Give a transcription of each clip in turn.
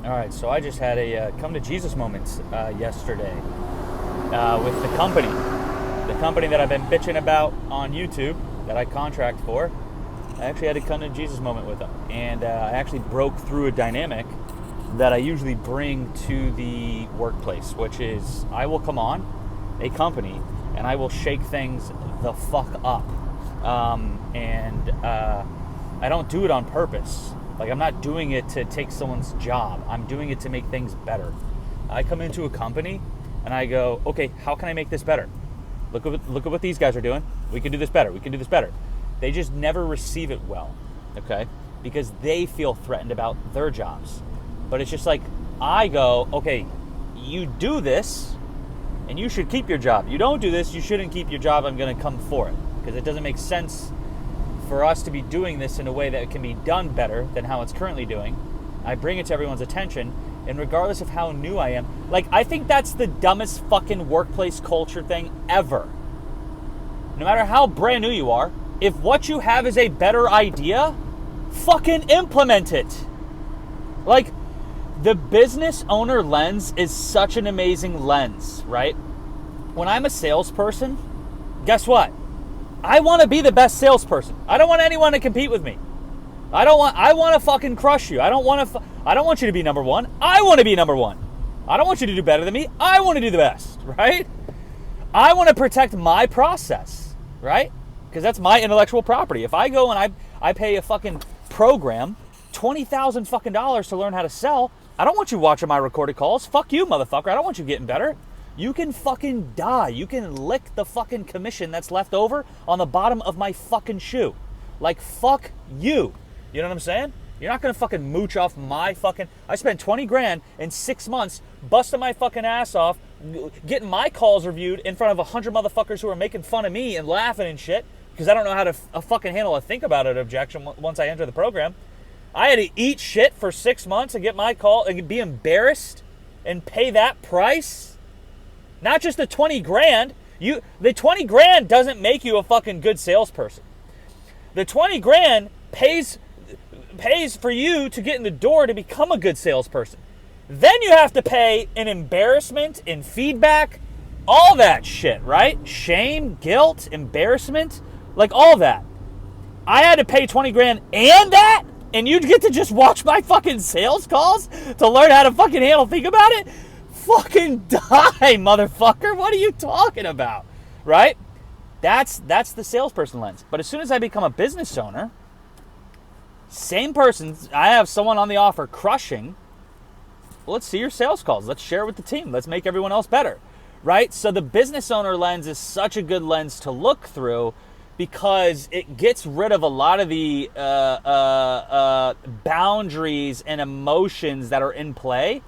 All right, so I just had a come to Jesus moment yesterday with the company that I've been bitching about on YouTube that I contract for. I actually had a come to Jesus moment with them, and I actually broke through a dynamic that I usually bring to the workplace, which is I will come on a company and I will shake things the fuck up, and I don't do it on purpose. Like, I'm not doing it to take someone's job. I'm doing it to make things better. I come into a company and I go, okay, how can I make this better? Look at what these guys are doing. We can do this better. We can do this better. They just never receive it well, okay? Because they feel threatened about their jobs. But it's just like, I go, okay, you do this and you should keep your job. You don't do this, you shouldn't keep your job. I'm going to come for it. Because it doesn't make sense for us to be doing this in a way that it can be done better than how it's currently doing. I bring it to everyone's attention, and regardless of how new I am, like, I think that's the dumbest fucking workplace culture thing ever. No matter how brand new you are, if what you have is a better idea, fucking implement it. Like, the business owner lens is such an amazing lens, right? When I'm a salesperson, guess what? I want to be the best salesperson. I don't want anyone to compete with me. I want to fucking crush you. I don't want you to be number one. I want to be number one. I don't want you to do better than me. I want to do the best, right? I want to protect my process, right? Because that's my intellectual property. If I go and I pay a fucking program $20,000 fucking dollars to learn how to sell, I don't want you watching my recorded calls. Fuck you, motherfucker. I don't want you getting better. You can fucking die. You can lick the fucking commission that's left over on the bottom of my fucking shoe. Like, fuck you. You know what I'm saying? You're not gonna fucking mooch off my fucking... I spent 20 grand in 6 months busting my fucking ass off, getting my calls reviewed in front of 100 motherfuckers who are making fun of me and laughing and shit because I don't know how to fucking handle a think about it objection once I enter the program. I had to eat shit for 6 months and get my call and be embarrassed and pay that price. Not just the 20 grand. The 20 grand doesn't make you a fucking good salesperson. The 20 grand pays for you to get in the door to become a good salesperson. Then you have to pay in embarrassment, in feedback, all that shit, right? Shame, guilt, embarrassment, like all that. I had to pay 20 grand and that? And you get to just watch my fucking sales calls to learn how to fucking handle, think about it? Fucking die, motherfucker. What are you talking about? Right? That's the salesperson lens. But as soon as I become a business owner, same person, I have someone on the offer crushing. Well, let's see your sales calls. Let's share it with the team. Let's make everyone else better. Right? So the business owner lens is such a good lens to look through because it gets rid of a lot of the boundaries and emotions that are in play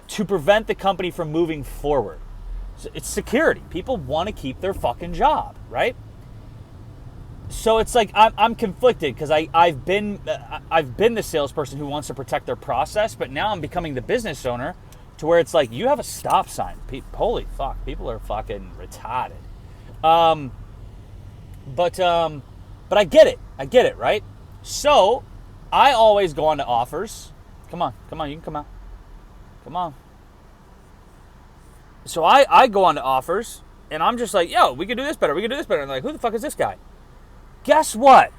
to prevent the company from moving forward. So it's security. People want to keep their fucking job, right? So it's like I'm conflicted because I've been the salesperson who wants to protect their process, but now I'm becoming the business owner to where it's like you have a stop sign. Holy fuck, people are fucking retarded. But I get it, right? So I always go on to offers. Come on, you can come out. Come on. So I go on to offers, and I'm just like, yo, we can do this better. And they're like, who the fuck is this guy? Guess what?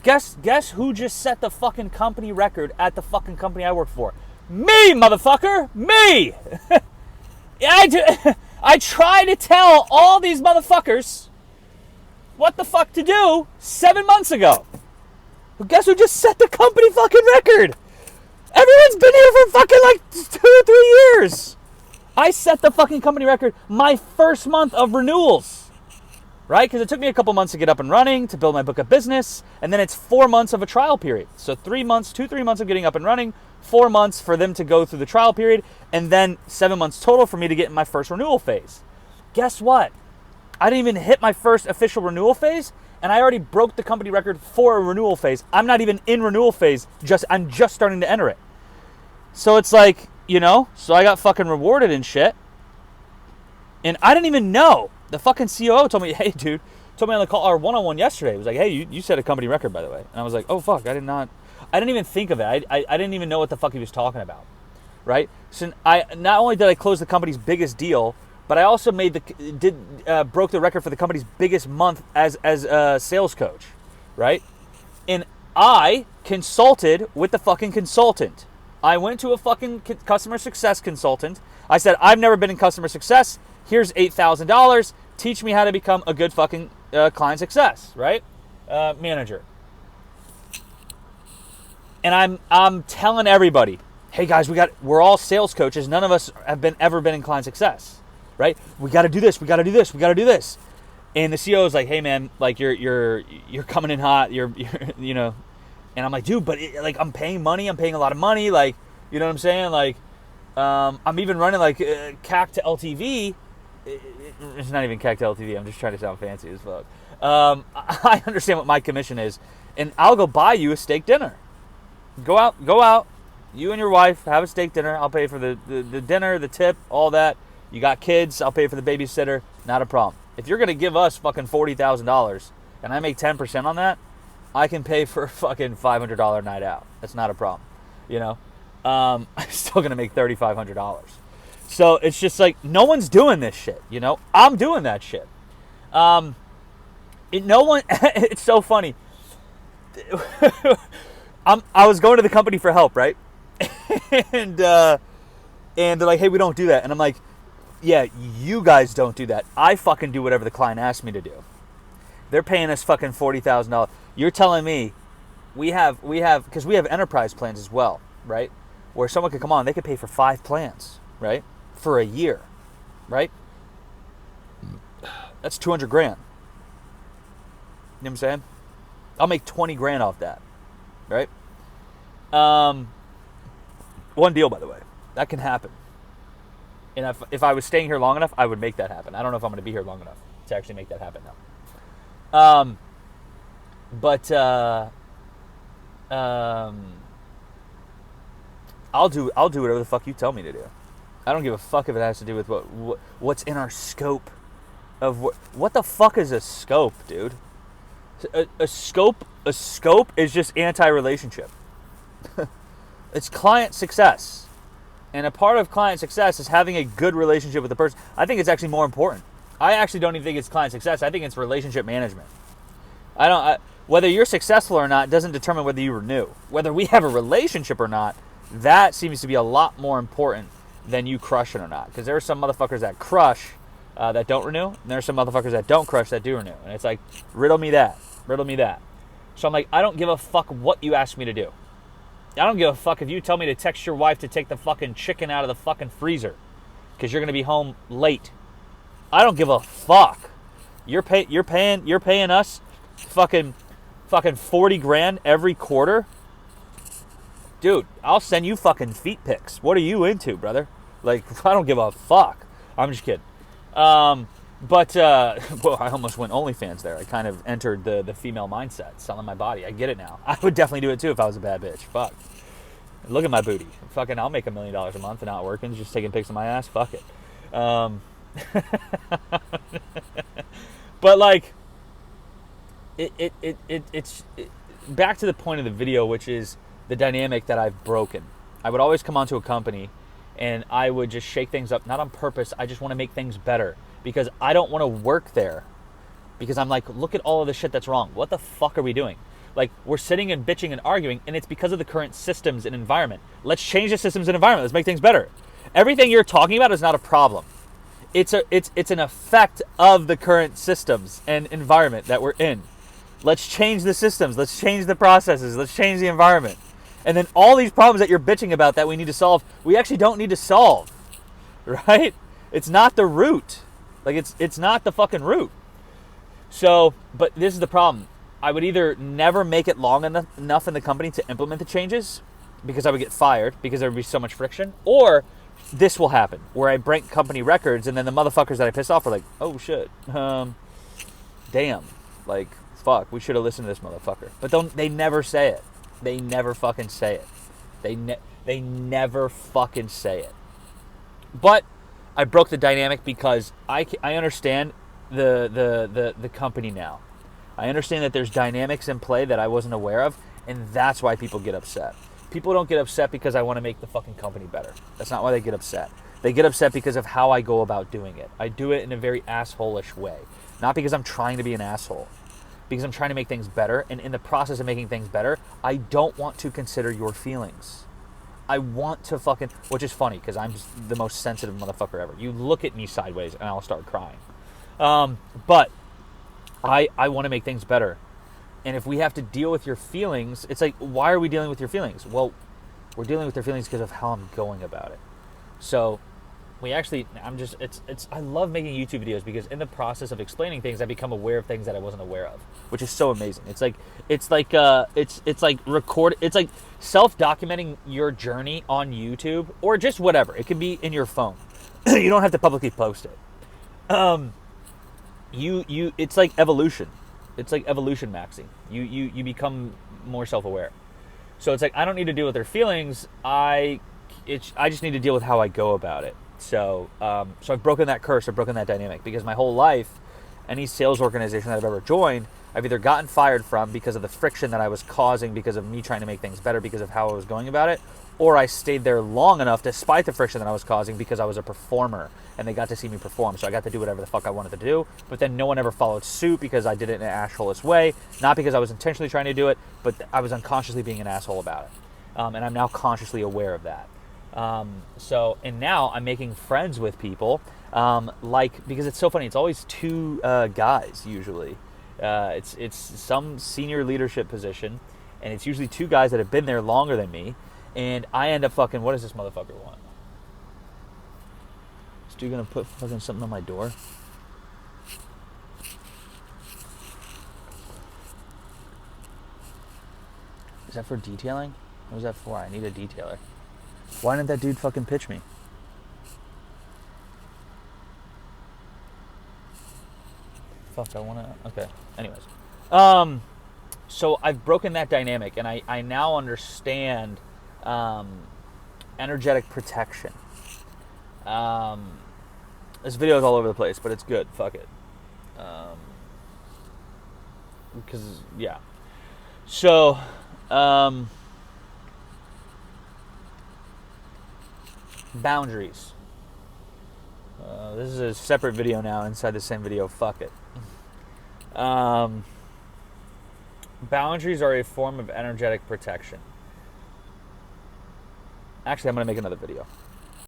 Guess who just set the fucking company record at the fucking company I work for? Me, motherfucker! Me! I try to tell all these motherfuckers what the fuck to do 7 months ago. But guess who just set the company fucking record? Everyone's been here for fucking like 2 or 3 years. I set the fucking company record my first month of renewals. Right? Because it took me a couple months to get up and running, to build my book of business, and then it's 4 months of a trial period. So 3 months of getting up and running, 4 months for them to go through the trial period, and then 7 months total for me to get in my first renewal phase. Guess what? I didn't even hit my first official renewal phase, and I already broke the company record for a renewal phase. I'm not even in renewal phase, I'm just starting to enter it. So it's like, so I got fucking rewarded and shit. And I didn't even know. The fucking COO told me, hey, dude, told me on the call, our one-on-one yesterday. He was like, hey, you set a company record, by the way. And I was like, oh, fuck, I didn't even think of it. I didn't even know what the fuck he was talking about. right? So I not only did I close the company's biggest deal, but I also broke the record for the company's biggest month as a sales coach, right? And I consulted with the fucking consultant. I went to a fucking customer success consultant. I said, I've never been in customer success. Here's $8,000. Teach me how to become a good fucking client success, right? Manager. And I'm telling everybody, hey guys, we're all sales coaches. None of us have ever been in client success, right? We got to do this. We got to do this. We got to do this. And the CEO is like, hey man, like you're coming in hot. You're you know. And I'm like, dude, but I'm paying money. I'm paying a lot of money. Like, you know what I'm saying? Like, I'm even running like CAC to LTV. It's not even CAC to LTV. I'm just trying to sound fancy as fuck. I understand what my commission is, and I'll go buy you a steak dinner. Go out. You and your wife have a steak dinner. I'll pay for the dinner, the tip, all that. You got kids. I'll pay for the babysitter. Not a problem. If you're gonna give us fucking $40,000 and I make 10% on that, I can pay for a fucking $500 night out. That's not a problem, you know. I'm still gonna make $3,500. So it's just like no one's doing this shit, you know. I'm doing that shit. It's so funny. I was going to the company for help, right? and they're like, hey, we don't do that. And I'm like, yeah, you guys don't do that. I fucking do whatever the client asks me to do. They're paying us fucking $40,000. You're telling me we have because we have enterprise plans as well, right? Where someone could come on, they could pay for 5 plans, right? For a year, right? That's $200,000. You know what I'm saying? I'll make $20,000 off that, right? One deal, by the way, that can happen. And if I was staying here long enough, I would make that happen. I don't know if I'm going to be here long enough to actually make that happen now. I'll do whatever the fuck you tell me to do. I don't give a fuck if it has to do with what's in our scope of what the fuck is a scope, dude? A scope is just anti-relationship. It's client success. And a part of client success is having a good relationship with the person. I think it's actually more important. I actually don't even think it's client success. I think it's relationship management. Whether you're successful or not doesn't determine whether you renew. Whether we have a relationship or not, that seems to be a lot more important than you crushing or not. Because there are some motherfuckers that crush that don't renew, and there are some motherfuckers that don't crush that do renew. And it's like, riddle me that. So I'm like, I don't give a fuck what you ask me to do. I don't give a fuck if you tell me to text your wife to take the fucking chicken out of the fucking freezer because you're going to be home late. I don't give a fuck. You're paying us fucking $40,000 every quarter. Dude, I'll send you fucking feet pics. What are you into, brother? Like, I don't give a fuck. I'm just kidding. Well, I almost went OnlyFans there. I kind of entered the female mindset, selling my body. I get it now. I would definitely do it too if I was a bad bitch. Fuck. Look at my booty. Fucking, I'll make $1 million a month and not working, just taking pics of my ass. Fuck it. But like, it's back to the point of the video, which is the dynamic that I've broken. I would always come onto a company and I would just shake things up, not on purpose. I just want to make things better because I don't want to work there because I'm like, look at all of the shit that's wrong. What the fuck are we doing? Like, we're sitting and bitching and arguing, and it's because of the current systems and environment. Let's change the systems and environment. Let's make things better. Everything you're talking about is not a problem. It's an effect of the current systems and environment that we're in. Let's change the systems. Let's change the processes. Let's change the environment. And then all these problems that you're bitching about that we need to solve, we actually don't need to solve, right? It's not the root. Like, it's not the fucking root. So, but this is the problem. I would either never make it long enough in the company to implement the changes because I would get fired because there would be so much friction, or this will happen where I break company records and then the motherfuckers that I pissed off are like, oh shit, damn, like, fuck, we should have listened to this motherfucker. But they never say it. They never fucking say it. They never fucking say it. But I broke the dynamic because I understand the company now. I understand that there's dynamics in play that I wasn't aware of, and that's why people get upset. People don't get upset because I want to make the fucking company better. That's not why they get upset. They get upset because of how I go about doing it. I do it in a very asshole-ish way. Not because I'm trying to be an asshole. Because I'm trying to make things better. And in the process of making things better, I don't want to consider your feelings. I want to fucking... Which is funny, because I'm just the most sensitive motherfucker ever. You look at me sideways, and I'll start crying. But I want to make things better. And if we have to deal with your feelings, it's like, why are we dealing with your feelings? Well, we're dealing with your feelings because of how I'm going about it. So I love making YouTube videos because in the process of explaining things, I become aware of things that I wasn't aware of, which is so amazing. It's like self-documenting your journey on YouTube or just whatever. It can be in your phone. You don't have to publicly post it. It's like evolution. It's like evolution maxing. You become more self-aware. So it's like, I don't need to deal with their feelings. I just need to deal with how I go about it. So I've broken that curse. I've broken that dynamic because my whole life, any sales organization that I've ever joined, I've either gotten fired from because of the friction that I was causing because of me trying to make things better because of how I was going about it, or I stayed there long enough despite the friction that I was causing because I was a performer and they got to see me perform. So I got to do whatever the fuck I wanted to do, but then no one ever followed suit because I did it in an asshole-ish way, not because I was intentionally trying to do it, but I was unconsciously being an asshole about it. And I'm now consciously aware of that. And now I'm making friends with people, because it's so funny. It's always two guys usually. It's some senior leadership position, and it's usually two guys that have been there longer than me, and I end up fucking, what does this motherfucker want? Is dude gonna put fucking something on my door? Is that for detailing? What was that for? I need a detailer. Why didn't that dude fucking pitch me? Fuck, I wanna... Okay, anyways. So I've broken that dynamic, and I now understand energetic protection. This video is all over the place, but it's good. Fuck it. Because, yeah. So, boundaries. This is a separate video now inside the same video. Fuck it. Boundaries are a form of energetic protection. Actually, I'm going to make another video.